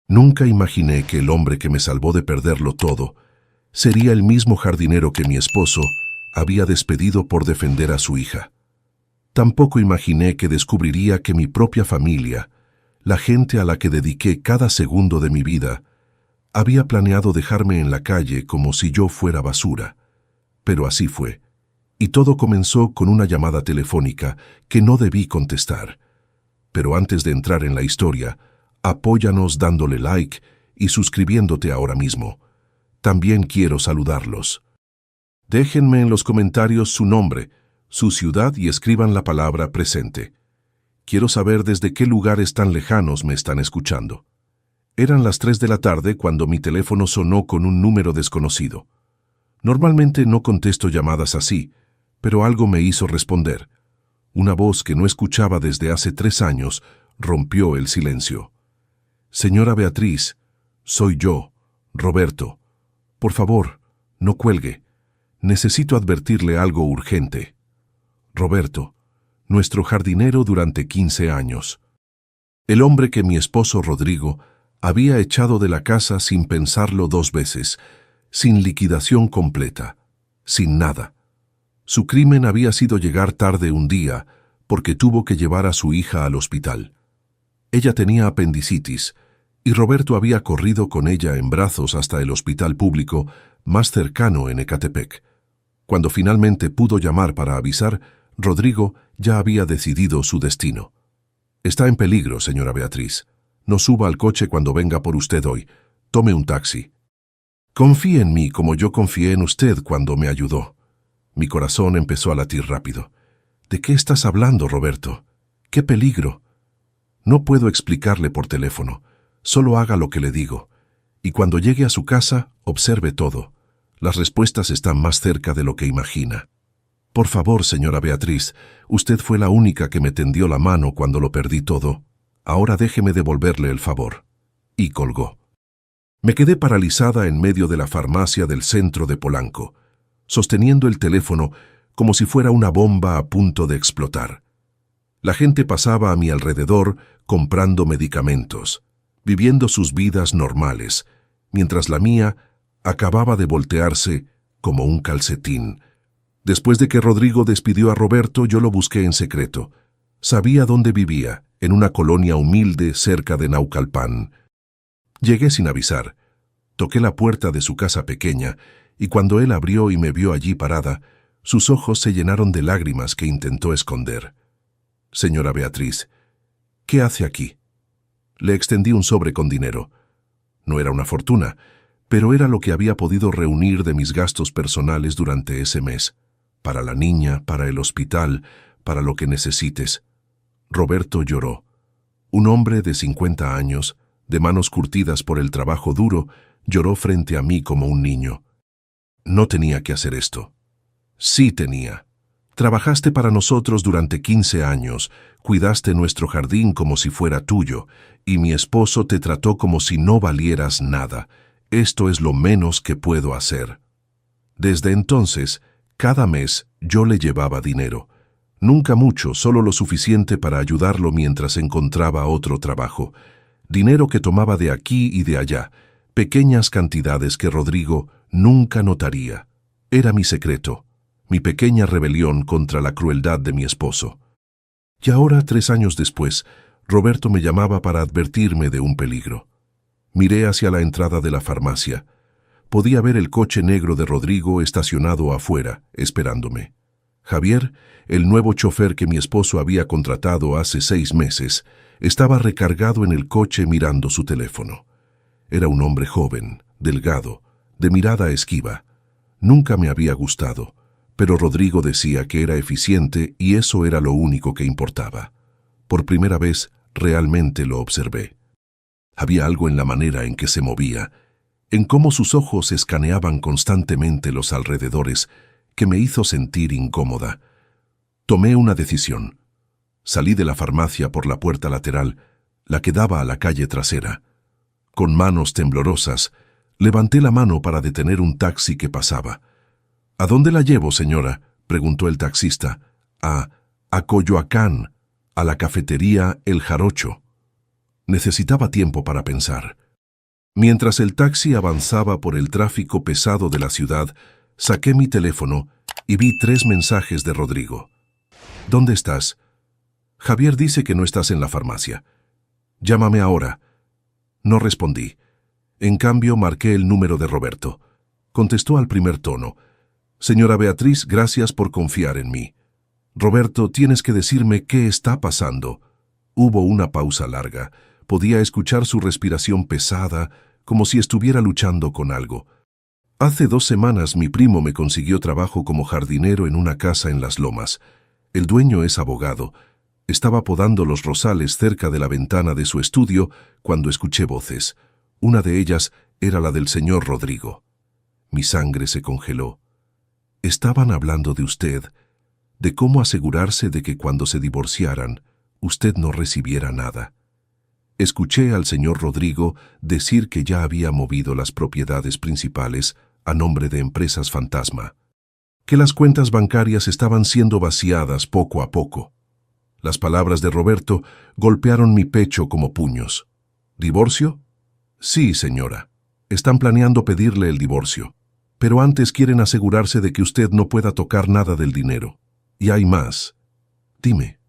Nunca imaginé que el hombre que me salvó de perderlo todo sería el mismo jardinero que mi esposo había despedido por defender a su hija. Tampoco imaginé que descubriría que mi propia familia, la gente a la que dediqué cada segundo de mi vida, había planeado dejarme en la calle como si yo fuera basura. Pero así fue. Y todo comenzó con una llamada telefónica que no debí contestar. Pero antes de entrar en la historia, apóyanos dándole like y suscribiéndote ahora mismo. También quiero saludarlos. Déjenme en los comentarios su nombre, su ciudad y escriban la palabra presente. Quiero saber desde qué lugares tan lejanos me están escuchando. Eran las 3 de la tarde cuando mi teléfono sonó con un número desconocido. Normalmente no contesto llamadas así, pero algo me hizo responder. Una voz que no escuchaba desde hace 3 años rompió el silencio. Señora Beatriz, soy yo, Roberto. Por favor, no cuelgue. Necesito advertirle algo urgente. Roberto, nuestro jardinero durante 15 años. El hombre que mi esposo Rodrigo había echado de la casa sin pensarlo 2 veces, sin liquidación completa, sin nada. Su crimen había sido llegar tarde un día porque tuvo que llevar a su hija al hospital. Ella tenía apendicitis y Roberto había corrido con ella en brazos hasta el hospital público más cercano en Ecatepec. Cuando finalmente pudo llamar para avisar, Rodrigo ya había decidido su destino. Está en peligro, señora Beatriz. No suba al coche cuando venga por usted hoy. Tome un taxi. Confíe en mí como yo confié en usted cuando me ayudó. Mi corazón empezó a latir rápido. ¿De qué estás hablando, Roberto? ¿Qué peligro? No puedo explicarle por teléfono. Solo haga lo que le digo. Y cuando llegue a su casa, observe todo. Las respuestas están más cerca de lo que imagina. Por favor, señora Beatriz, usted fue la única que me tendió la mano cuando lo perdí todo. Ahora déjeme devolverle el favor. Y colgó. Me quedé paralizada en medio de la farmacia del centro de Polanco, sosteniendo el teléfono como si fuera una bomba a punto de explotar. La gente pasaba a mi alrededor comprando medicamentos, viviendo sus vidas normales, mientras la mía acababa de voltearse como un calcetín. Después de que Rodrigo despidió a Roberto, yo lo busqué en secreto. Sabía dónde vivía, en una colonia humilde cerca de Naucalpan. Llegué sin avisar. Toqué la puerta de su casa pequeña, y cuando él abrió y me vio allí parada, sus ojos se llenaron de lágrimas que intentó esconder. Señora Beatriz, ¿qué hace aquí? Le extendí un sobre con dinero. No era una fortuna, pero era lo que había podido reunir de mis gastos personales durante ese mes. Para la niña, para el hospital, para lo que necesites. Roberto lloró. Un hombre de 50 años, de manos curtidas por el trabajo duro, lloró frente a mí como un niño. No tenía que hacer esto. Sí tenía. Trabajaste para nosotros durante 15 años, cuidaste nuestro jardín como si fuera tuyo, y mi esposo te trató como si no valieras nada. Esto es lo menos que puedo hacer. Desde entonces, cada mes yo le llevaba dinero. Nunca mucho, solo lo suficiente para ayudarlo mientras encontraba otro trabajo. Dinero que tomaba de aquí y de allá, pequeñas cantidades que Rodrigo nunca notaría. Era mi secreto, mi pequeña rebelión contra la crueldad de mi esposo. Y ahora, 3 años después, Roberto me llamaba para advertirme de un peligro. Miré hacia la entrada de la farmacia. Podía ver el coche negro de Rodrigo estacionado afuera, esperándome. Javier, el nuevo chofer que mi esposo había contratado hace 6 meses, estaba recargado en el coche mirando su teléfono. Era un hombre joven, delgado, de mirada esquiva. Nunca me había gustado, pero Rodrigo decía que era eficiente y eso era lo único que importaba. Por primera vez, realmente lo observé. Había algo en la manera en que se movía, en cómo sus ojos escaneaban constantemente los alrededores, que me hizo sentir incómoda. Tomé una decisión. Salí de la farmacia por la puerta lateral, la que daba a la calle trasera. Con manos temblorosas, levanté la mano para detener un taxi que pasaba. ¿A dónde la llevo, señora?, preguntó el taxista. A Coyoacán, a la cafetería El Jarocho. Necesitaba tiempo para pensar. Mientras el taxi avanzaba por el tráfico pesado de la ciudad, saqué mi teléfono y vi 3 mensajes de Rodrigo. ¿Dónde estás? Javier dice que no estás en la farmacia. Llámame ahora. No respondí. En cambio, marqué el número de Roberto. Contestó al primer tono. Señora Beatriz, gracias por confiar en mí. Roberto, tienes que decirme qué está pasando. Hubo una pausa larga. Podía escuchar su respiración pesada, como si estuviera luchando con algo. Hace 2 semanas mi primo me consiguió trabajo como jardinero en una casa en Las Lomas. El dueño es abogado. Estaba podando los rosales cerca de la ventana de su estudio cuando escuché voces. Una de ellas era la del señor Rodrigo. Mi sangre se congeló. Estaban hablando de usted, de cómo asegurarse de que cuando se divorciaran, usted no recibiera nada. Escuché al señor Rodrigo decir que ya había movido las propiedades principales a nombre de empresas fantasma, que las cuentas bancarias estaban siendo vaciadas poco a poco. Las palabras de Roberto golpearon mi pecho como puños. ¿Divorcio? Sí, señora. Están planeando pedirle el divorcio, pero antes quieren asegurarse de que usted no pueda tocar nada del dinero. Y hay más. Dime,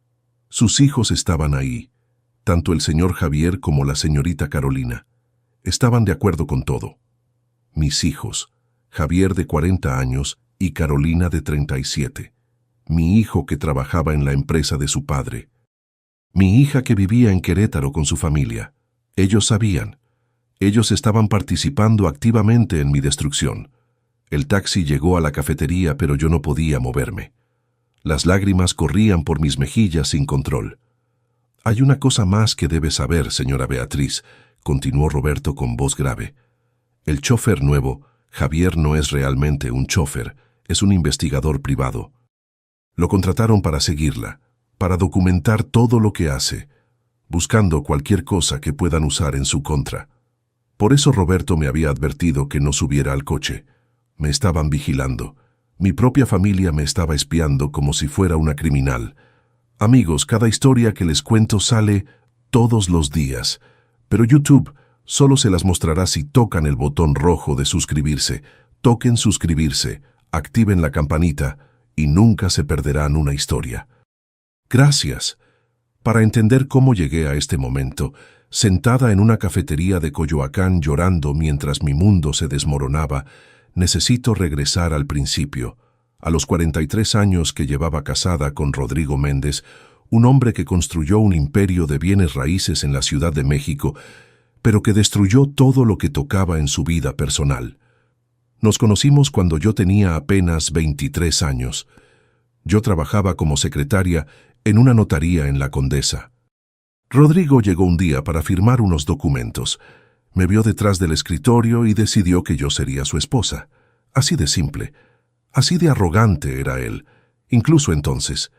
sus hijos estaban ahí. Tanto el señor Javier como la señorita Carolina. Estaban de acuerdo con todo. Mis hijos, Javier de 40 años y Carolina de 37. Mi hijo que trabajaba en la empresa de su padre. Mi hija que vivía en Querétaro con su familia. Ellos sabían. Ellos estaban participando activamente en mi destrucción. El taxi llegó a la cafetería, pero yo no podía moverme. Las lágrimas corrían por mis mejillas sin control. Hay una cosa más que debe saber, señora Beatriz, continuó Roberto con voz grave. El chofer nuevo, Javier, no es realmente un chofer, es un investigador privado. Lo contrataron para seguirla, para documentar todo lo que hace, buscando cualquier cosa que puedan usar en su contra. Por eso Roberto me había advertido que no subiera al coche. Me estaban vigilando. Mi propia familia me estaba espiando como si fuera una criminal. Amigos, cada historia que les cuento sale todos los días, pero YouTube solo se las mostrará si tocan el botón rojo de suscribirse. Toquen suscribirse, activen la campanita y nunca se perderán una historia. Gracias. Para entender cómo llegué a este momento, sentada en una cafetería de Coyoacán llorando mientras mi mundo se desmoronaba, necesito regresar al principio. A los 43 años que llevaba casada con Rodrigo Méndez, un hombre que construyó un imperio de bienes raíces en la Ciudad de México, pero que destruyó todo lo que tocaba en su vida personal. Nos conocimos cuando yo tenía apenas 23 años. Yo trabajaba como secretaria en una notaría en La Condesa. Rodrigo llegó un día para firmar unos documentos. Me vio detrás del escritorio y decidió que yo sería su esposa. Así de simple. Así de arrogante era él, incluso entonces.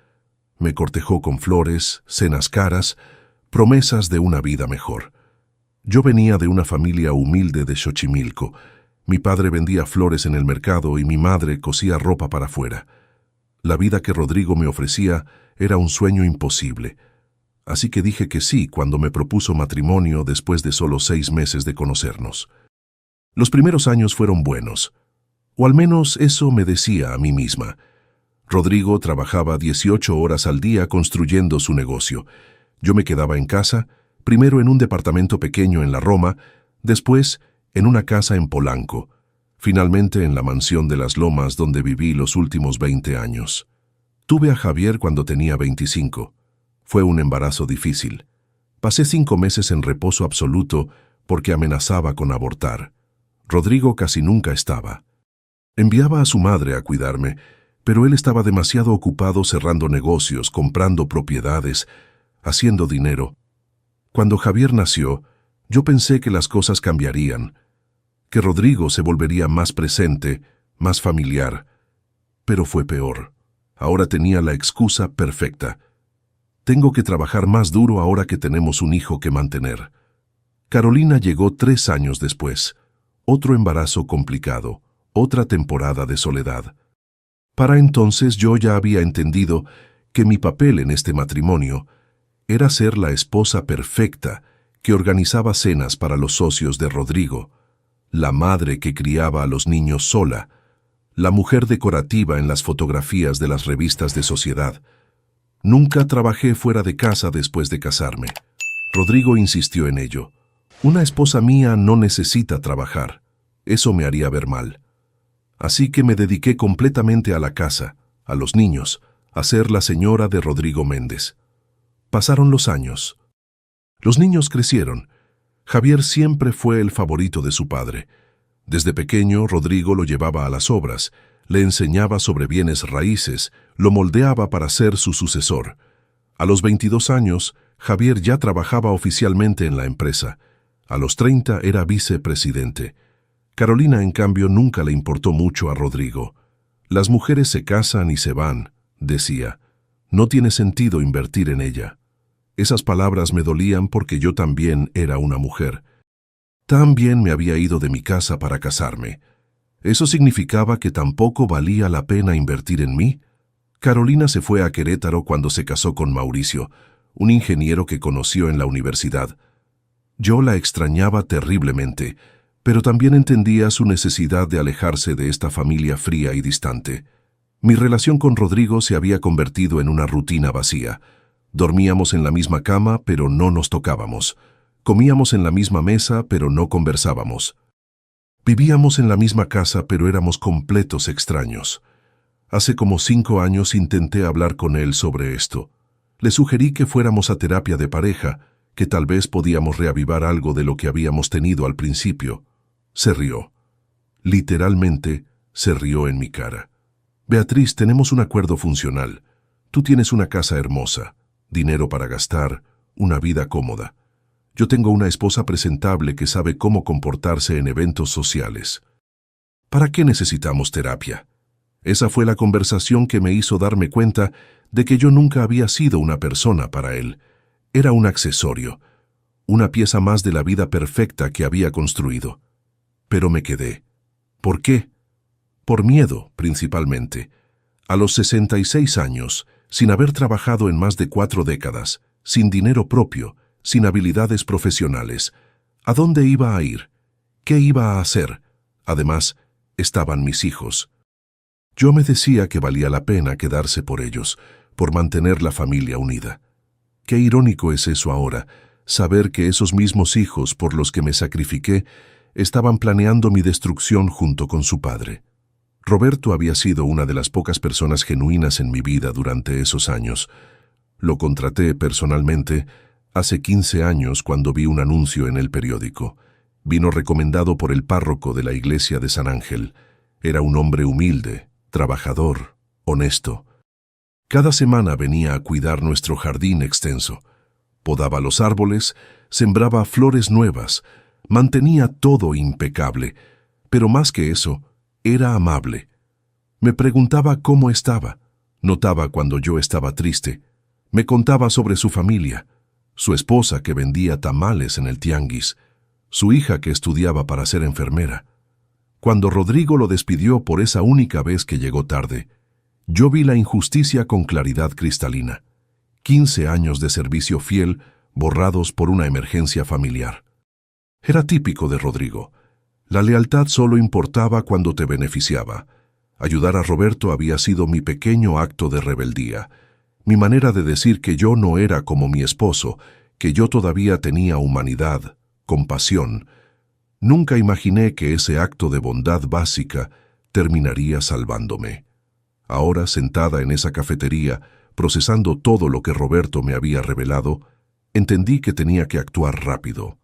Me cortejó con flores, cenas caras, promesas de una vida mejor. Yo venía de una familia humilde de Xochimilco. Mi padre vendía flores en el mercado y mi madre cosía ropa para afuera. La vida que Rodrigo me ofrecía era un sueño imposible. Así que dije que sí cuando me propuso matrimonio después de solo 6 meses de conocernos. Los primeros años fueron buenos. O al menos eso me decía a mí misma. Rodrigo trabajaba 18 horas al día construyendo su negocio. Yo me quedaba en casa, primero en un departamento pequeño en la Roma, después en una casa en Polanco, finalmente en la mansión de Las Lomas donde viví los últimos 20 años. Tuve a Javier cuando tenía 25. Fue un embarazo difícil. Pasé 5 meses en reposo absoluto porque amenazaba con abortar. Rodrigo casi nunca estaba. Enviaba a su madre a cuidarme, pero él estaba demasiado ocupado cerrando negocios, comprando propiedades, haciendo dinero. Cuando Javier nació, yo pensé que las cosas cambiarían, que Rodrigo se volvería más presente, más familiar. Pero fue peor. Ahora tenía la excusa perfecta. Tengo que trabajar más duro ahora que tenemos un hijo que mantener. Carolina llegó 3 años después. Otro embarazo complicado. Otra temporada de soledad. Para entonces yo ya había entendido que mi papel en este matrimonio era ser la esposa perfecta que organizaba cenas para los socios de Rodrigo, la madre que criaba a los niños sola, la mujer decorativa en las fotografías de las revistas de sociedad. Nunca trabajé fuera de casa después de casarme. Rodrigo insistió en ello. Una esposa mía no necesita trabajar. Eso me haría ver mal. Así que me dediqué completamente a la casa, a los niños, a ser la señora de Rodrigo Méndez. Pasaron los años. Los niños crecieron. Javier siempre fue el favorito de su padre. Desde pequeño, Rodrigo lo llevaba a las obras, le enseñaba sobre bienes raíces, lo moldeaba para ser su sucesor. A los 22 años, Javier ya trabajaba oficialmente en la empresa. A los 30 era vicepresidente. Carolina, en cambio, nunca le importó mucho a Rodrigo. Las mujeres se casan y se van, decía. No tiene sentido invertir en ella. Esas palabras me dolían porque yo también era una mujer. También me había ido de mi casa para casarme. ¿Eso significaba que tampoco valía la pena invertir en mí? Carolina se fue a Querétaro cuando se casó con Mauricio, un ingeniero que conoció en la universidad. Yo la extrañaba terriblemente, pero también entendía su necesidad de alejarse de esta familia fría y distante. Mi relación con Rodrigo se había convertido en una rutina vacía. Dormíamos en la misma cama, pero no nos tocábamos. Comíamos en la misma mesa, pero no conversábamos. Vivíamos en la misma casa, pero éramos completos extraños. Hace como 5 años intenté hablar con él sobre esto. Le sugerí que fuéramos a terapia de pareja, que tal vez podíamos reavivar algo de lo que habíamos tenido al principio. Se rió. Literalmente, se rió en mi cara. Beatriz, tenemos un acuerdo funcional. Tú tienes una casa hermosa, dinero para gastar, una vida cómoda. Yo tengo una esposa presentable que sabe cómo comportarse en eventos sociales. ¿Para qué necesitamos terapia? Esa fue la conversación que me hizo darme cuenta de que yo nunca había sido una persona para él. Era un accesorio, una pieza más de la vida perfecta que había construido. Pero me quedé. ¿Por qué? Por miedo, principalmente. A los 66 años, sin haber trabajado en más de 4 décadas, sin dinero propio, sin habilidades profesionales, ¿a dónde iba a ir? ¿Qué iba a hacer? Además, estaban mis hijos. Yo me decía que valía la pena quedarse por ellos, por mantener la familia unida. Qué irónico es eso ahora, saber que esos mismos hijos por los que me sacrifiqué estaban planeando mi destrucción junto con su padre. Roberto había sido una de las pocas personas genuinas en mi vida durante esos años. Lo contraté personalmente hace 15 años cuando vi un anuncio en el periódico. Vino recomendado por el párroco de la iglesia de San Ángel. Era un hombre humilde, trabajador, honesto. Cada semana venía a cuidar nuestro jardín extenso. Podaba los árboles, sembraba flores nuevas, mantenía todo impecable, pero más que eso, era amable. Me preguntaba cómo estaba, notaba cuando yo estaba triste, me contaba sobre su familia, su esposa que vendía tamales en el tianguis, su hija que estudiaba para ser enfermera. Cuando Rodrigo lo despidió por esa única vez que llegó tarde, yo vi la injusticia con claridad cristalina. 15 años de servicio fiel borrados por una emergencia familiar. Era típico de Rodrigo. La lealtad solo importaba cuando te beneficiaba. Ayudar a Roberto había sido mi pequeño acto de rebeldía, mi manera de decir que yo no era como mi esposo, que yo todavía tenía humanidad, compasión. Nunca imaginé que ese acto de bondad básica terminaría salvándome. Ahora, sentada en esa cafetería, procesando todo lo que Roberto me había revelado, entendí que tenía que actuar rápido.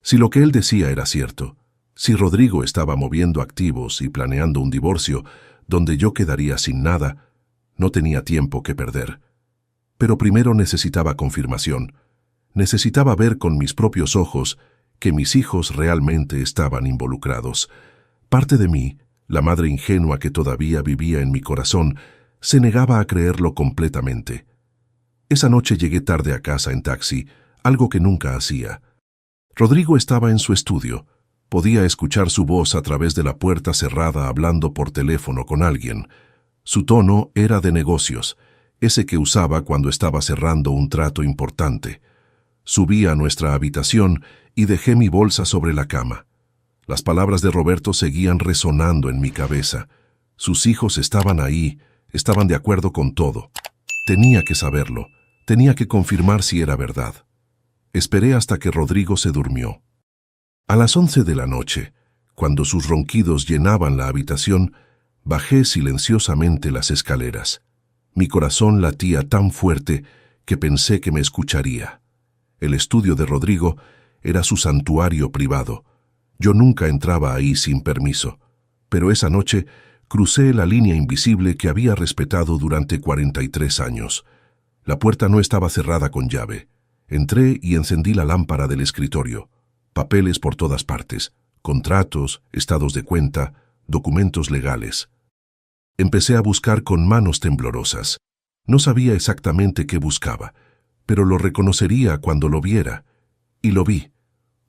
Si lo que él decía era cierto, si Rodrigo estaba moviendo activos y planeando un divorcio donde yo quedaría sin nada, no tenía tiempo que perder. Pero primero necesitaba confirmación. Necesitaba ver con mis propios ojos que mis hijos realmente estaban involucrados. Parte de mí, la madre ingenua que todavía vivía en mi corazón, se negaba a creerlo completamente. Esa noche llegué tarde a casa en taxi, algo que nunca hacía. Rodrigo estaba en su estudio. Podía escuchar su voz a través de la puerta cerrada hablando por teléfono con alguien. Su tono era de negocios, ese que usaba cuando estaba cerrando un trato importante. Subí a nuestra habitación y dejé mi bolsa sobre la cama. Las palabras de Roberto seguían resonando en mi cabeza. Sus hijos estaban ahí, estaban de acuerdo con todo. Tenía que saberlo, tenía que confirmar si era verdad. Esperé hasta que Rodrigo se durmió. A las 11 de la noche, cuando sus ronquidos llenaban la habitación, bajé silenciosamente las escaleras. Mi corazón latía tan fuerte que pensé que me escucharía. El estudio de Rodrigo era su santuario privado. Yo nunca entraba ahí sin permiso, pero esa noche crucé la línea invisible que había respetado durante 43 años. La puerta no estaba cerrada con llave. Entré y encendí la lámpara del escritorio. Papeles por todas partes, contratos, estados de cuenta, documentos legales. Empecé a buscar con manos temblorosas. No sabía exactamente qué buscaba, pero lo reconocería cuando lo viera. Y lo vi.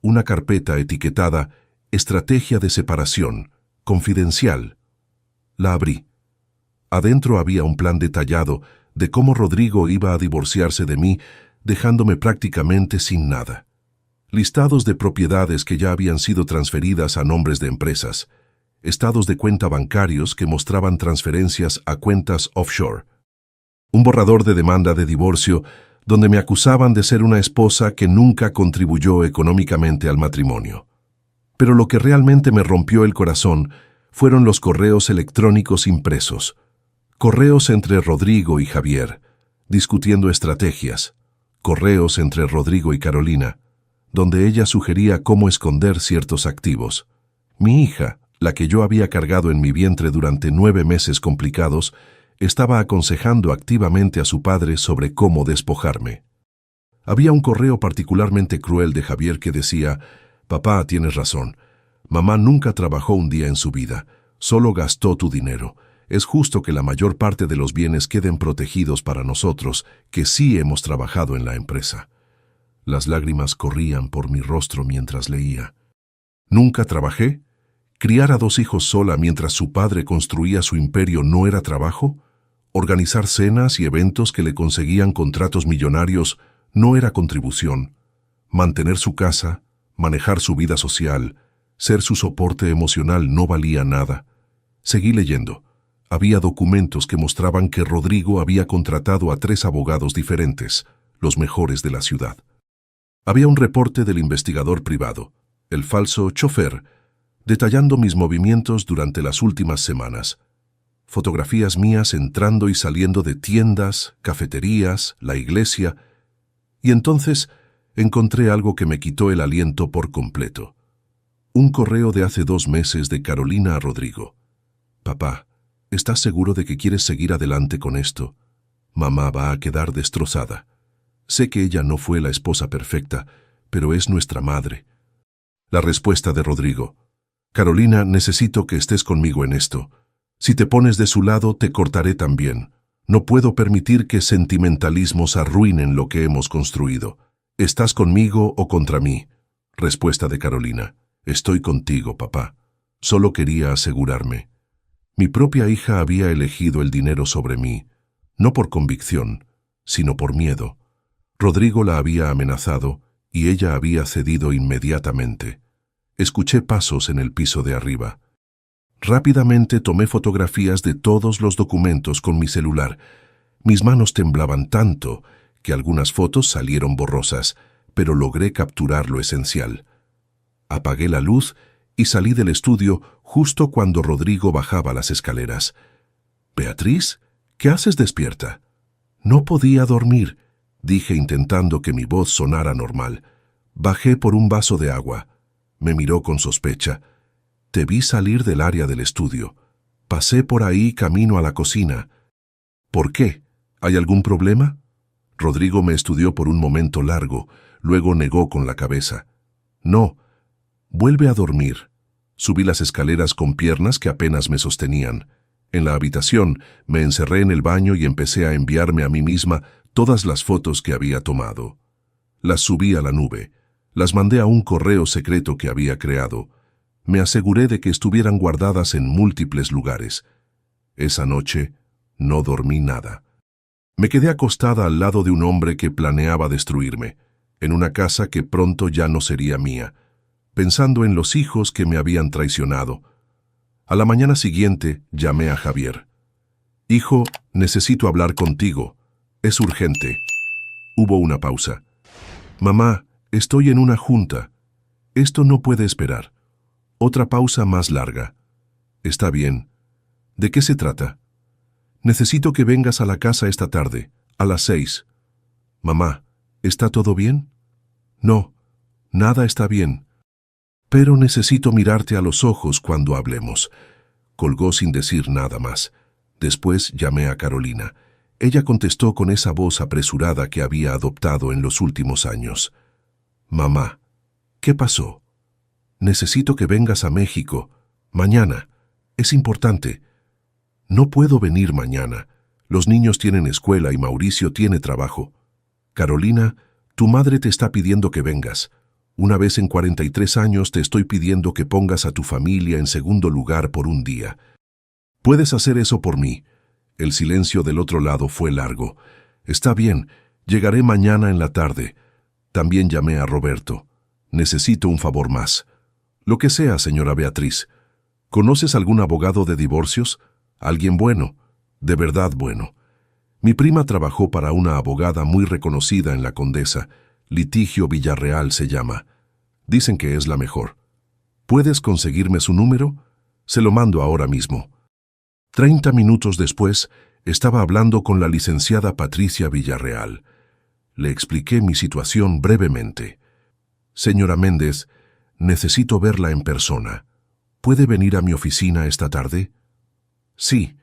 Una carpeta etiquetada Estrategia de separación, confidencial. La abrí. Adentro había un plan detallado de cómo Rodrigo iba a divorciarse de mí, dejándome prácticamente sin nada. Listados de propiedades que ya habían sido transferidas a nombres de empresas. Estados de cuenta bancarios que mostraban transferencias a cuentas offshore. Un borrador de demanda de divorcio donde me acusaban de ser una esposa que nunca contribuyó económicamente al matrimonio. Pero lo que realmente me rompió el corazón fueron los correos electrónicos impresos. Correos entre Rodrigo y Javier, discutiendo estrategias. Correos entre Rodrigo y Carolina, donde ella sugería cómo esconder ciertos activos. Mi hija, la que yo había cargado en mi vientre durante 9 meses complicados, estaba aconsejando activamente a su padre sobre cómo despojarme. Había un correo particularmente cruel de Javier que decía: «Papá, tienes razón. Mamá nunca trabajó un día en su vida, solo gastó tu dinero. Es justo que la mayor parte de los bienes queden protegidos para nosotros, que sí hemos trabajado en la empresa». Las lágrimas corrían por mi rostro mientras leía. ¿Nunca trabajé? ¿Criar a 2 hijos sola mientras su padre construía su imperio no era trabajo? ¿Organizar cenas y eventos que le conseguían contratos millonarios no era contribución? ¿Mantener su casa, manejar su vida social, ser su soporte emocional no valía nada? Seguí leyendo. Había documentos que mostraban que Rodrigo había contratado a 3 abogados diferentes, los mejores de la ciudad. Había un reporte del investigador privado, el falso chofer, detallando mis movimientos durante las últimas semanas. Fotografías mías entrando y saliendo de tiendas, cafeterías, la iglesia, y entonces encontré algo que me quitó el aliento por completo. Un correo de hace 2 meses de Carolina a Rodrigo. «Papá, ¿estás seguro de que quieres seguir adelante con esto? Mamá va a quedar destrozada. Sé que ella no fue la esposa perfecta, pero es nuestra madre». La respuesta de Rodrigo: «Carolina, necesito que estés conmigo en esto. Si te pones de su lado, te cortaré también. No puedo permitir que sentimentalismos arruinen lo que hemos construido. ¿Estás conmigo o contra mí?» Respuesta de Carolina: «Estoy contigo, papá. Solo quería asegurarme». Mi propia hija había elegido el dinero sobre mí, no por convicción, sino por miedo. Rodrigo la había amenazado y ella había cedido inmediatamente. Escuché pasos en el piso de arriba. Rápidamente tomé fotografías de todos los documentos con mi celular. Mis manos temblaban tanto que algunas fotos salieron borrosas, pero logré capturar lo esencial. Apagué la luz y salí del estudio justo cuando Rodrigo bajaba las escaleras. «Beatriz, ¿qué haces despierta?» «No podía dormir», dije intentando que mi voz sonara normal. Bajé por un vaso de agua. Me miró con sospecha. «Te vi salir del área del estudio. Pasé por ahí camino a la cocina». «¿Por qué? ¿Hay algún problema?» Rodrigo me estudió por un momento largo, luego negó con la cabeza. «No. Vuelve a dormir». Subí las escaleras con piernas que apenas me sostenían. En la habitación me encerré en el baño y empecé a enviarme a mí misma todas las fotos que había tomado. Las subí a la nube. Las mandé a un correo secreto que había creado. Me aseguré de que estuvieran guardadas en múltiples lugares. Esa noche no dormí nada. Me quedé acostada al lado de un hombre que planeaba destruirme. en una casa que pronto ya no sería mía, pensando en los hijos que me habían traicionado. A la mañana siguiente llamé a Javier. «Hijo, necesito hablar contigo. Es urgente». Hubo una pausa. «Mamá, estoy en una junta. Esto no puede esperar». Otra pausa más larga. «Está bien. ¿De qué se trata?» «Necesito que vengas a la casa esta tarde, a las 6». «Mamá, ¿está todo bien?» «No, nada está bien. Pero necesito mirarte a los ojos cuando hablemos». Colgó sin decir nada más. Después llamé a Carolina. Ella contestó con esa voz apresurada que había adoptado en los últimos años. «Mamá, ¿qué pasó?» «Necesito que vengas a México. Mañana. Es importante». «No puedo venir mañana. Los niños tienen escuela y Mauricio tiene trabajo». «Carolina, tu madre te está pidiendo que vengas. Una vez en 43 años te estoy pidiendo que pongas a tu familia en segundo lugar por un día. ¿Puedes hacer eso por mí?» El silencio del otro lado fue largo. «Está bien, llegaré mañana en la tarde». También llamé a Roberto. «Necesito un favor más». «Lo que sea, señora Beatriz. ¿Conoces algún abogado de divorcios? Alguien bueno, de verdad bueno». Mi prima trabajó para una abogada muy reconocida en la Condesa. Litigio Villarreal se llama. Dicen que es la mejor. ¿Puedes conseguirme su número? Se lo mando ahora mismo. 30 minutos después, estaba hablando con la licenciada Patricia Villarreal. Le expliqué mi situación brevemente. «Señora Méndez, necesito verla en persona. ¿Puede venir a mi oficina esta tarde?» «Sí,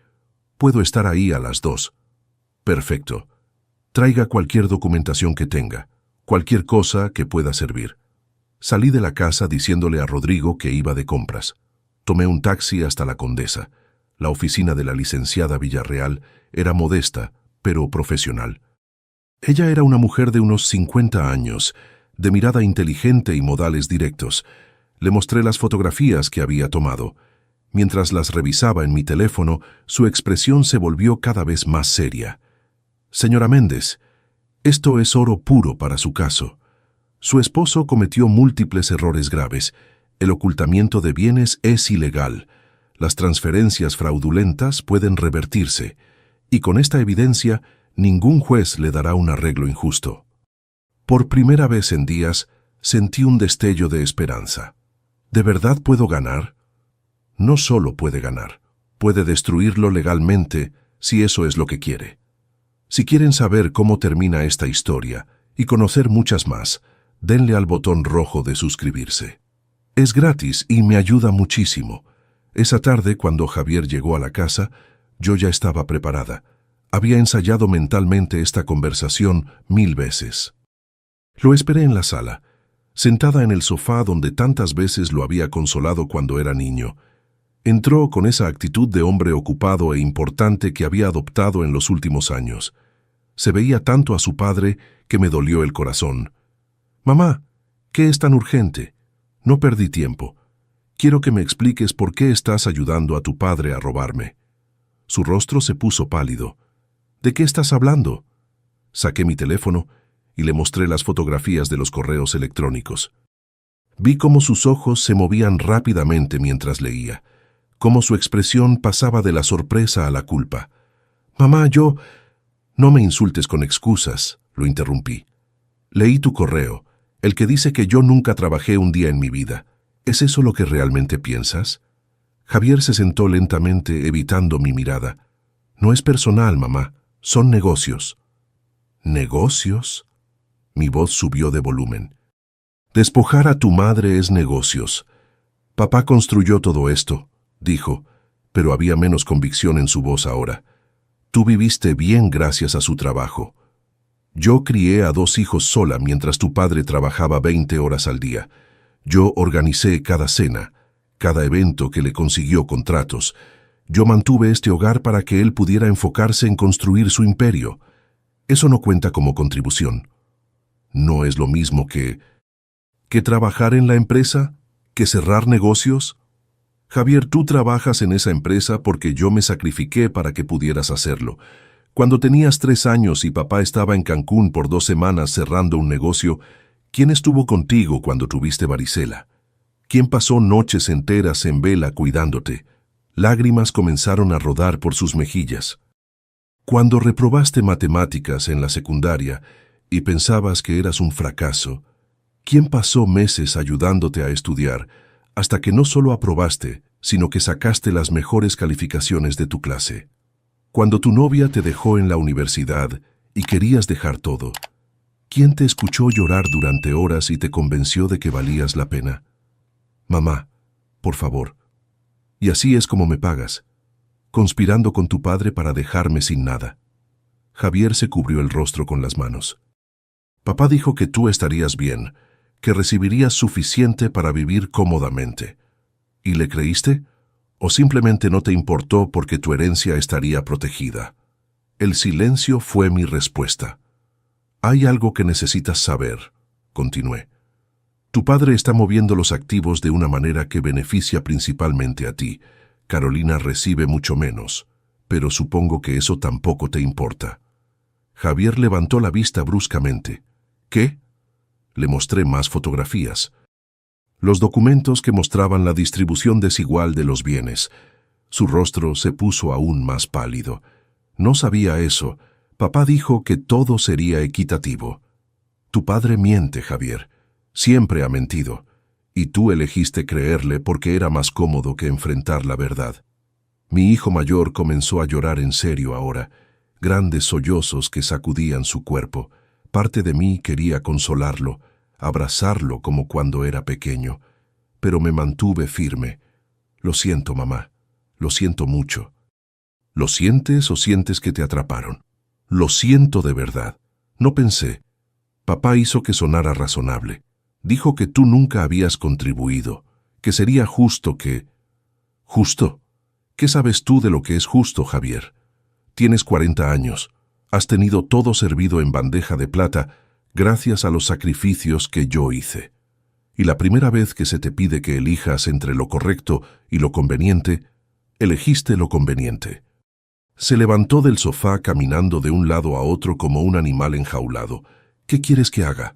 puedo estar ahí a las 2. «Perfecto. Traiga cualquier documentación que tenga, cualquier cosa que pueda servir». Salí de la casa diciéndole a Rodrigo que iba de compras. Tomé un taxi hasta la Condesa. La oficina de la licenciada Villarreal era modesta, pero profesional. Ella era una mujer de unos 50 años, de mirada inteligente y modales directos. Le mostré las fotografías que había tomado. Mientras las revisaba en mi teléfono, su expresión se volvió cada vez más seria. «Señora Méndez, esto es oro puro para su caso. Su esposo cometió múltiples errores graves. El ocultamiento de bienes es ilegal. Las transferencias fraudulentas pueden revertirse. Y con esta evidencia, ningún juez le dará un arreglo injusto». Por primera vez en días, sentí un destello de esperanza. ¿De verdad puedo ganar? No solo puede ganar, puede destruirlo legalmente si eso es lo que quiere. Si quieren saber cómo termina esta historia y conocer muchas más, denle al botón rojo de suscribirse. Es gratis y me ayuda muchísimo. Esa tarde, cuando Javier llegó a la casa, yo ya estaba preparada. Había ensayado mentalmente esta conversación 1000 veces. Lo esperé en la sala, sentada en el sofá donde tantas veces lo había consolado cuando era niño. Entró con esa actitud de hombre ocupado e importante que había adoptado en los últimos años. Se veía tanto a su padre que me dolió el corazón. «Mamá, ¿qué es tan urgente? No perdí tiempo. Quiero que me expliques por qué estás ayudando a tu padre a robarme». Su rostro se puso pálido. «¿De qué estás hablando?» Saqué mi teléfono y le mostré las fotografías de los correos electrónicos. Vi cómo sus ojos se movían rápidamente mientras leía, cómo su expresión pasaba de la sorpresa a la culpa. «Mamá, yo...» «No me insultes con excusas», lo interrumpí. «Leí tu correo, el que dice que yo nunca trabajé un día en mi vida. ¿Es eso lo que realmente piensas?» Javier se sentó lentamente, evitando mi mirada. «No es personal, mamá. Son negocios». «¿Negocios?» Mi voz subió de volumen. «Despojar a tu madre es negocios. Papá construyó todo esto», dijo, pero había menos convicción en su voz ahora. «Tú viviste bien gracias a su trabajo. Yo crié a 2 hijos sola mientras tu padre trabajaba 20 horas al día. Yo organicé cada cena, cada evento que le consiguió contratos. Yo mantuve este hogar para que él pudiera enfocarse en construir su imperio. Eso no cuenta como contribución. No es lo mismo que trabajar en la empresa, que cerrar negocios. Javier, tú trabajas en esa empresa porque yo me sacrifiqué para que pudieras hacerlo. Cuando tenías 3 años y papá estaba en Cancún por 2 semanas cerrando un negocio, ¿Quién estuvo contigo cuando tuviste varicela? ¿Quién pasó noches enteras en vela cuidándote? Lágrimas comenzaron a rodar por sus mejillas. Cuando reprobaste matemáticas en la secundaria y pensabas que eras un fracaso, ¿quién pasó meses ayudándote a estudiar hasta que no solo aprobaste, sino que sacaste las mejores calificaciones de tu clase? Cuando tu novia te dejó en la universidad y querías dejar todo, ¿quién te escuchó llorar durante horas y te convenció de que valías la pena? Mamá, por favor. Y así es como me pagas, conspirando con tu padre para dejarme sin nada. Javier se cubrió el rostro con las manos. Papá dijo que tú estarías bien, que recibirías suficiente para vivir cómodamente. ¿Y le creíste? ¿O simplemente no te importó porque tu herencia estaría protegida? El silencio fue mi respuesta. Hay algo que necesitas saber, continué. Tu padre está moviendo los activos de una manera que beneficia principalmente a ti. Carolina recibe mucho menos, pero supongo que eso tampoco te importa. Javier levantó la vista bruscamente. ¿Qué? Le mostré más fotografías. Los documentos que mostraban la distribución desigual de los bienes. Su rostro se puso aún más pálido. No sabía eso. Papá dijo que todo sería equitativo. Tu padre miente, Javier. Siempre ha mentido. Y tú elegiste creerle porque era más cómodo que enfrentar la verdad. Mi hijo mayor comenzó a llorar en serio ahora, grandes sollozos que sacudían su cuerpo. Parte de mí quería consolarlo, abrazarlo como cuando era pequeño, pero me mantuve firme. Lo siento, mamá. Lo siento mucho. ¿Lo sientes o sientes que te atraparon? Lo siento de verdad. No pensé. Papá hizo que sonara razonable. Dijo que tú nunca habías contribuido, que sería justo que... ¿Justo? ¿Qué sabes tú de lo que es justo, Javier? Tienes 40 años. Has tenido todo servido en bandeja de plata gracias a los sacrificios que yo hice. Y la primera vez que se te pide que elijas entre lo correcto y lo conveniente, elegiste lo conveniente. Se levantó del sofá caminando de un lado a otro como un animal enjaulado. ¿Qué quieres que haga?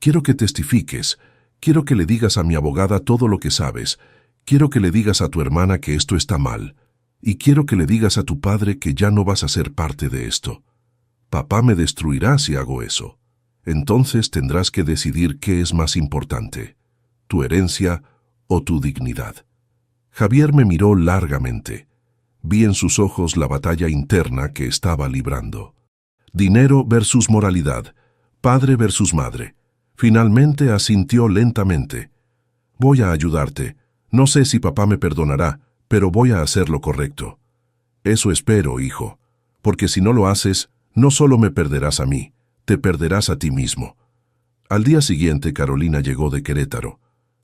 Quiero que testifiques. Quiero que le digas a mi abogada todo lo que sabes. Quiero que le digas a tu hermana que esto está mal. Y quiero que le digas a tu padre que ya no vas a ser parte de esto. Papá me destruirá si hago eso. Entonces tendrás que decidir qué es más importante, tu herencia o tu dignidad. Javier me miró largamente. Vi en sus ojos la batalla interna que estaba librando. Dinero versus moralidad, padre versus madre. Finalmente asintió lentamente. Voy a ayudarte. No sé si papá me perdonará, pero voy a hacer lo correcto. Eso espero, hijo, porque si no lo haces, no solo me perderás a mí, te perderás a ti mismo. Al día siguiente, Carolina llegó de Querétaro.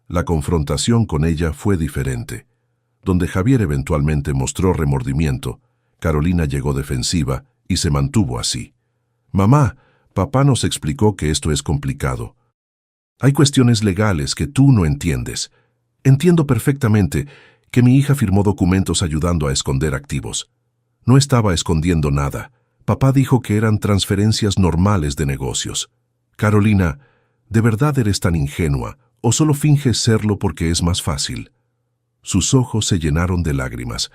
La confrontación con ella fue diferente. Donde Javier eventualmente mostró remordimiento, Carolina llegó defensiva y se mantuvo así. Mamá, papá nos explicó que esto es complicado. Hay cuestiones legales que tú no entiendes. Entiendo perfectamente que mi hija firmó documentos ayudando a esconder activos. No estaba escondiendo nada. Papá dijo que eran transferencias normales de negocios. Carolina, ¿de verdad eres tan ingenua o solo finges serlo porque es más fácil? Sus ojos se llenaron de lágrimas.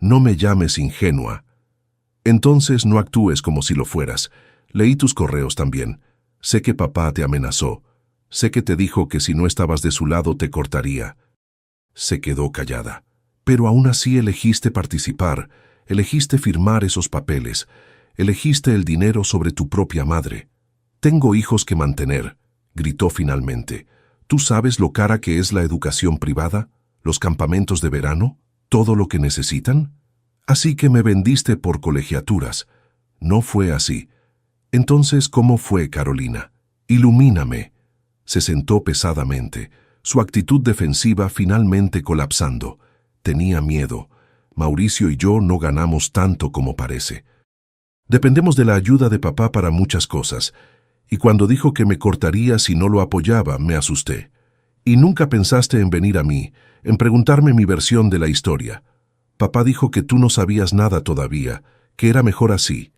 No me llames ingenua. Entonces no actúes como si lo fueras. Leí tus correos también. Sé que papá te amenazó. Sé que te dijo que si no estabas de su lado te cortaría. Se quedó callada. Pero aún así elegiste participar, elegiste firmar esos papeles, elegiste el dinero sobre tu propia madre. Tengo hijos que mantener, gritó finalmente. ¿Tú sabes lo cara que es la educación privada, los campamentos de verano, todo lo que necesitan? Así que me vendiste por colegiaturas. No fue así. Entonces, ¿cómo fue, Carolina? Ilumíname. Se sentó pesadamente, su actitud defensiva finalmente colapsando. Tenía miedo. Mauricio y yo no ganamos tanto como parece. Dependemos de la ayuda de papá para muchas cosas, y cuando dijo que me cortaría si no lo apoyaba, me asusté. Y nunca pensaste en venir a mí, en preguntarme mi versión de la historia. Papá dijo que tú no sabías nada todavía, que era mejor así.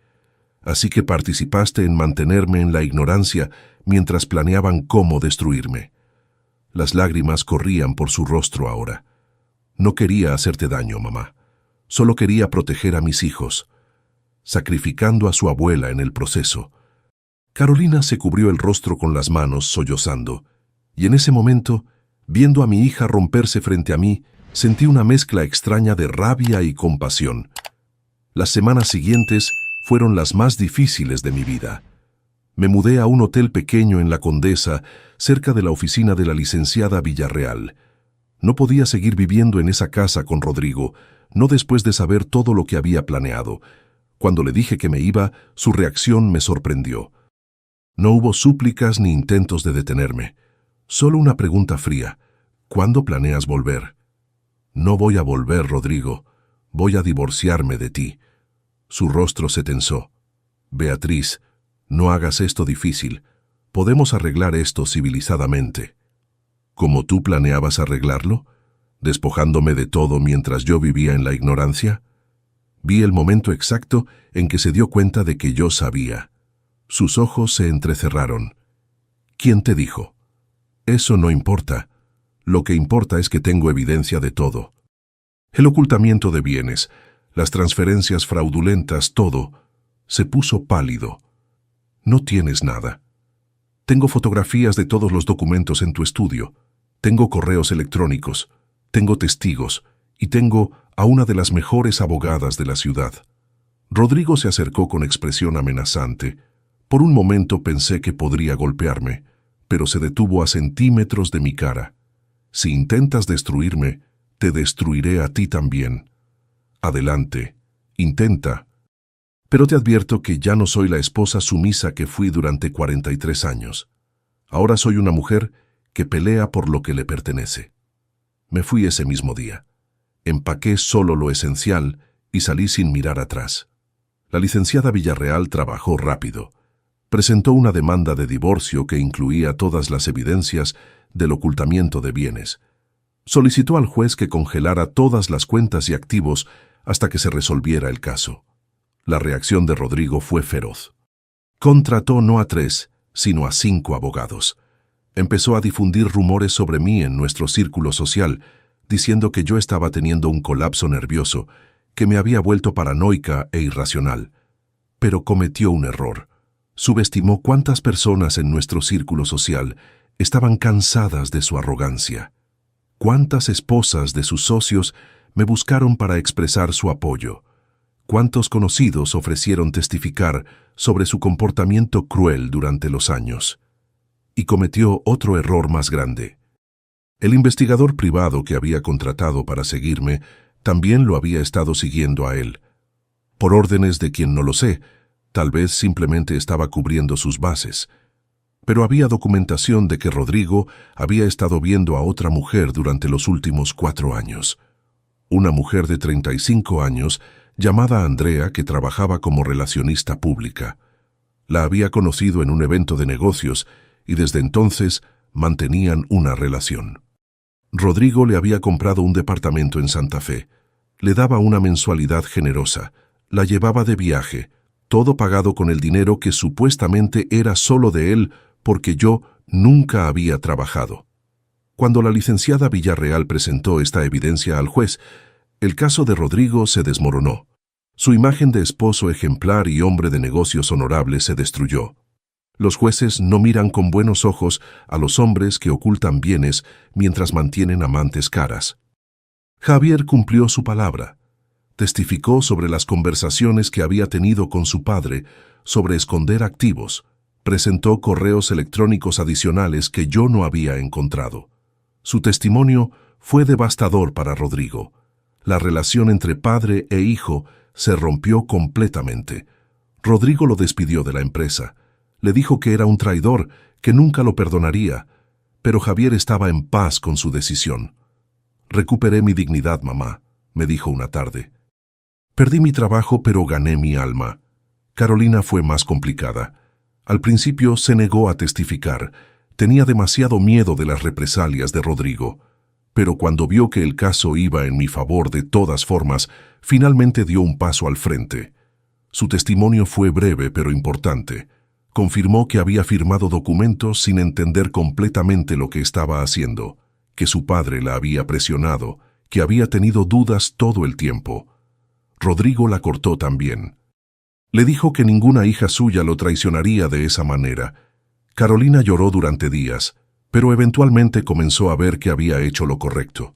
así que participaste en mantenerme en la ignorancia mientras planeaban cómo destruirme. Las lágrimas corrían por su rostro ahora. No quería hacerte daño, mamá. Solo quería proteger a mis hijos, sacrificando a su abuela en el proceso. Carolina se cubrió el rostro con las manos, sollozando, y en ese momento, viendo a mi hija romperse frente a mí, sentí una mezcla extraña de rabia y compasión. Las semanas siguientes fueron las más difíciles de mi vida. Me mudé a un hotel pequeño en La Condesa, cerca de la oficina de la licenciada Villarreal. No podía seguir viviendo en esa casa con Rodrigo, no después de saber todo lo que había planeado. Cuando le dije que me iba, su reacción me sorprendió. No hubo súplicas ni intentos de detenerme. Solo una pregunta fría. ¿Cuándo planeas volver? No voy a volver, Rodrigo. Voy a divorciarme de ti. Su rostro se tensó. Beatriz, no hagas esto difícil. Podemos arreglar esto civilizadamente. ¿Cómo tú planeabas arreglarlo? ¿Despojándome de todo mientras yo vivía en la ignorancia? Vi el momento exacto en que se dio cuenta de que yo sabía. Sus ojos se entrecerraron. ¿Quién te dijo? Eso no importa. Lo que importa es que tengo evidencia de todo. El ocultamiento de bienes, las transferencias fraudulentas, todo. Se puso pálido. No tienes nada. Tengo fotografías de todos los documentos en tu estudio. Tengo correos electrónicos. Tengo testigos. Y tengo a una de las mejores abogadas de la ciudad. Rodrigo se acercó con expresión amenazante. Por un momento pensé que podría golpearme, pero se detuvo a centímetros de mi cara. Si intentas destruirme, te destruiré a ti también. Adelante, intenta. Pero te advierto que ya no soy la esposa sumisa que fui durante 43 años. Ahora soy una mujer que pelea por lo que le pertenece. Me fui ese mismo día. Empaqué solo lo esencial y salí sin mirar atrás. La licenciada Villarreal trabajó rápido. Presentó una demanda de divorcio que incluía todas las evidencias del ocultamiento de bienes. Solicitó al juez que congelara todas las cuentas y activos hasta que se resolviera el caso. La reacción de Rodrigo fue feroz. Contrató no a 3, sino a 5 abogados. Empezó a difundir rumores sobre mí en nuestro círculo social, diciendo que yo estaba teniendo un colapso nervioso, que me había vuelto paranoica e irracional. Pero cometió un error. Subestimó cuántas personas en nuestro círculo social estaban cansadas de su arrogancia. Cuántas esposas de sus socios me buscaron para expresar su apoyo. Cuántos conocidos ofrecieron testificar sobre su comportamiento cruel durante los años. Y cometió otro error más grande. El investigador privado que había contratado para seguirme también lo había estado siguiendo a él. Por órdenes de quien no lo sé, tal vez simplemente estaba cubriendo sus bases. Pero había documentación de que Rodrigo había estado viendo a otra mujer durante los últimos 4 años. Una mujer de 35 años llamada Andrea que trabajaba como relacionista pública. La había conocido en un evento de negocios y desde entonces mantenían una relación. Rodrigo le había comprado un departamento en Santa Fe. Le daba una mensualidad generosa. La llevaba de viaje, todo pagado con el dinero que supuestamente era solo de él porque yo nunca había trabajado. Cuando la licenciada Villarreal presentó esta evidencia al juez, el caso de Rodrigo se desmoronó. Su imagen de esposo ejemplar y hombre de negocios honorable se destruyó. Los jueces no miran con buenos ojos a los hombres que ocultan bienes mientras mantienen amantes caras. Javier cumplió su palabra. Testificó sobre las conversaciones que había tenido con su padre sobre esconder activos. Presentó correos electrónicos adicionales que yo no había encontrado. Su testimonio fue devastador para Rodrigo. La relación entre padre e hijo se rompió completamente. Rodrigo lo despidió de la empresa. Le dijo que era un traidor, que nunca lo perdonaría, pero Javier estaba en paz con su decisión. «Recuperé mi dignidad, mamá», me dijo una tarde. «Perdí mi trabajo, pero gané mi alma». Carolina fue más complicada. Al principio se negó a testificar. Tenía demasiado miedo de las represalias de Rodrigo. Pero cuando vio que el caso iba en mi favor de todas formas, finalmente dio un paso al frente. Su testimonio fue breve pero importante. Confirmó que había firmado documentos sin entender completamente lo que estaba haciendo, que su padre la había presionado, que había tenido dudas todo el tiempo. Rodrigo la cortó también. Le dijo que ninguna hija suya lo traicionaría de esa manera. Carolina lloró durante días, pero eventualmente comenzó a ver que había hecho lo correcto.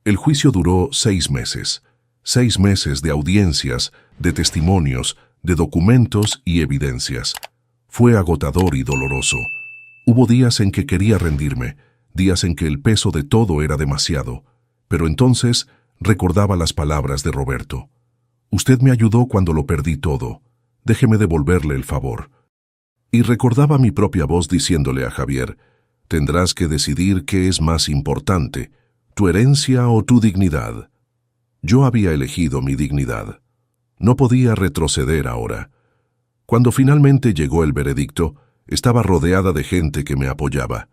El juicio duró 6 meses. 6 meses de audiencias, de testimonios, de documentos y evidencias. Fue agotador y doloroso. Hubo días en que quería rendirme, días en que el peso de todo era demasiado, pero entonces recordaba las palabras de Roberto. Usted me ayudó cuando lo perdí todo. Déjeme devolverle el favor. Y recordaba mi propia voz diciéndole a Javier, tendrás que decidir qué es más importante, tu herencia o tu dignidad. Yo había elegido mi dignidad. No podía retroceder ahora. Cuando finalmente llegó el veredicto, estaba rodeada de gente que me apoyaba.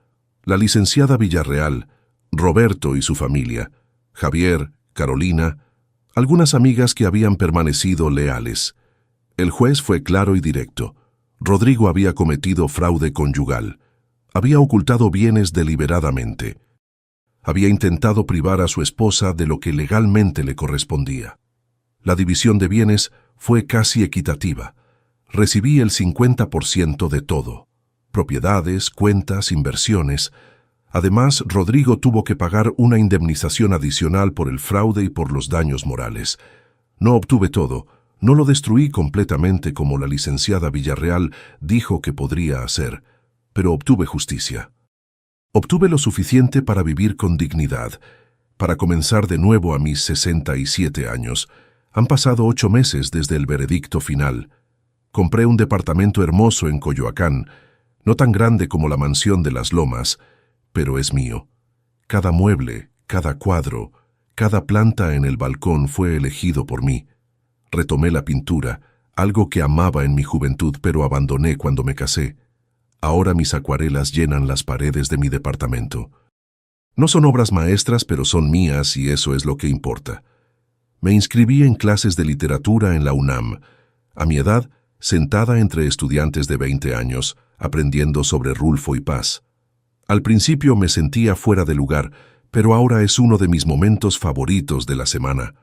La licenciada Villarreal, Roberto y su familia, Javier, Carolina, algunas amigas que habían permanecido leales. El juez fue claro y directo. Rodrigo había cometido fraude conyugal. Había ocultado bienes deliberadamente. Había intentado privar a su esposa de lo que legalmente le correspondía. La división de bienes fue casi equitativa. Recibí el 50% de todo. Propiedades, cuentas, inversiones. Además, Rodrigo tuvo que pagar una indemnización adicional por el fraude y por los daños morales. No obtuve todo, no lo destruí completamente como la licenciada Villarreal dijo que podría hacer, pero obtuve justicia. Obtuve lo suficiente para vivir con dignidad, para comenzar de nuevo a mis 67 años. Han pasado 8 meses desde el veredicto final. Compré un departamento hermoso en Coyoacán, no tan grande como la mansión de las Lomas, pero es mío. Cada mueble, cada cuadro, cada planta en el balcón fue elegido por mí. Retomé la pintura, algo que amaba en mi juventud pero abandoné cuando me casé. Ahora mis acuarelas llenan las paredes de mi departamento. No son obras maestras, pero son mías y eso es lo que importa. Me inscribí en clases de literatura en la UNAM. A mi edad, sentada entre estudiantes de 20 años, aprendiendo sobre Rulfo y Paz. Al principio me sentía fuera de lugar, pero ahora es uno de mis momentos favoritos de la semana.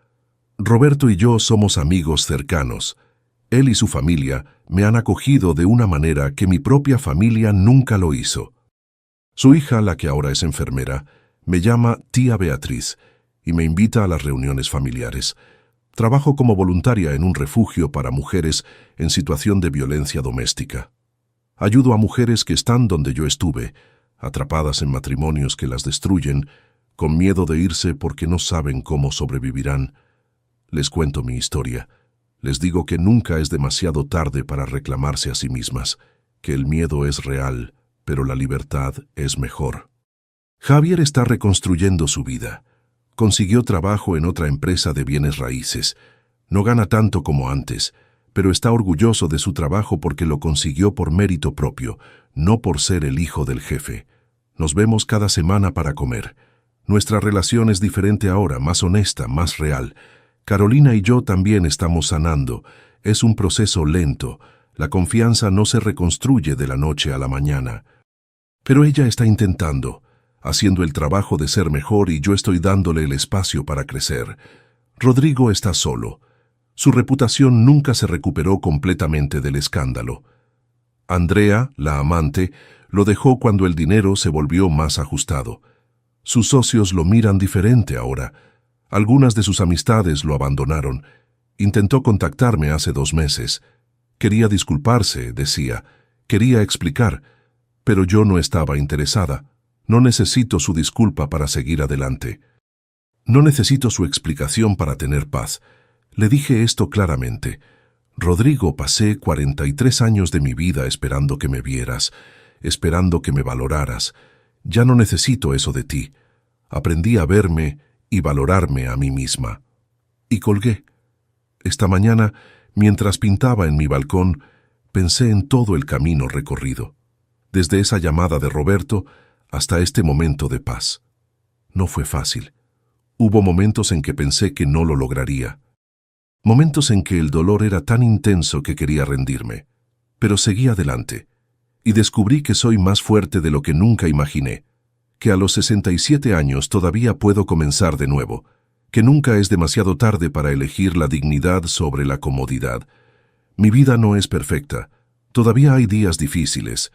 Roberto y yo somos amigos cercanos. Él y su familia me han acogido de una manera que mi propia familia nunca lo hizo. Su hija, la que ahora es enfermera, me llama tía Beatriz y me invita a las reuniones familiares. Trabajo como voluntaria en un refugio para mujeres en situación de violencia doméstica. Ayudo a mujeres que están donde yo estuve, atrapadas en matrimonios que las destruyen, con miedo de irse porque no saben cómo sobrevivirán. Les cuento mi historia. Les digo que nunca es demasiado tarde para reclamarse a sí mismas, que el miedo es real, pero la libertad es mejor. Javier está reconstruyendo su vida. Consiguió trabajo en otra empresa de bienes raíces. No gana tanto como antes, pero está orgulloso de su trabajo porque lo consiguió por mérito propio, no por ser el hijo del jefe. Nos vemos cada semana para comer. Nuestra relación es diferente ahora, más honesta, más real. Carolina y yo también estamos sanando. Es un proceso lento. La confianza no se reconstruye de la noche a la mañana. Pero ella está intentando, haciendo el trabajo de ser mejor y yo estoy dándole el espacio para crecer. Rodrigo está solo. Su reputación nunca se recuperó completamente del escándalo. Andrea, la amante, lo dejó cuando el dinero se volvió más ajustado. Sus socios lo miran diferente ahora. Algunas de sus amistades lo abandonaron. Intentó contactarme hace 2 meses. Quería disculparse, decía. Quería explicar. Pero yo no estaba interesada. No necesito su disculpa para seguir adelante. No necesito su explicación para tener paz. Le dije esto claramente. Rodrigo, pasé 43 años de mi vida esperando que me vieras, esperando que me valoraras. Ya no necesito eso de ti. Aprendí a verme y valorarme a mí misma. Y colgué. Esta mañana, mientras pintaba en mi balcón, pensé en todo el camino recorrido, desde esa llamada de Roberto hasta este momento de paz. No fue fácil. Hubo momentos en que pensé que no lo lograría. Momentos en que el dolor era tan intenso que quería rendirme. Pero seguí adelante. Y descubrí que soy más fuerte de lo que nunca imaginé. Que a los 67 años todavía puedo comenzar de nuevo. Que nunca es demasiado tarde para elegir la dignidad sobre la comodidad. Mi vida no es perfecta. Todavía hay días difíciles.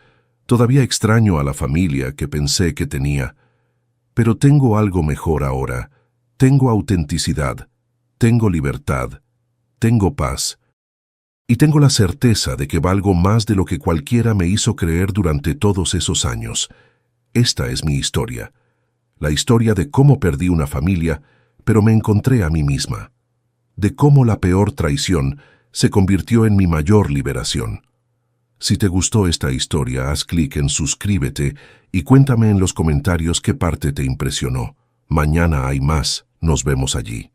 Todavía extraño a la familia que pensé que tenía. Pero tengo algo mejor ahora. Tengo autenticidad. Tengo libertad. Tengo paz. Y tengo la certeza de que valgo más de lo que cualquiera me hizo creer durante todos esos años. Esta es mi historia. La historia de cómo perdí una familia, pero me encontré a mí misma. De cómo la peor traición se convirtió en mi mayor liberación. Si te gustó esta historia, haz clic en suscríbete y cuéntame en los comentarios qué parte te impresionó. Mañana hay más. Nos vemos allí.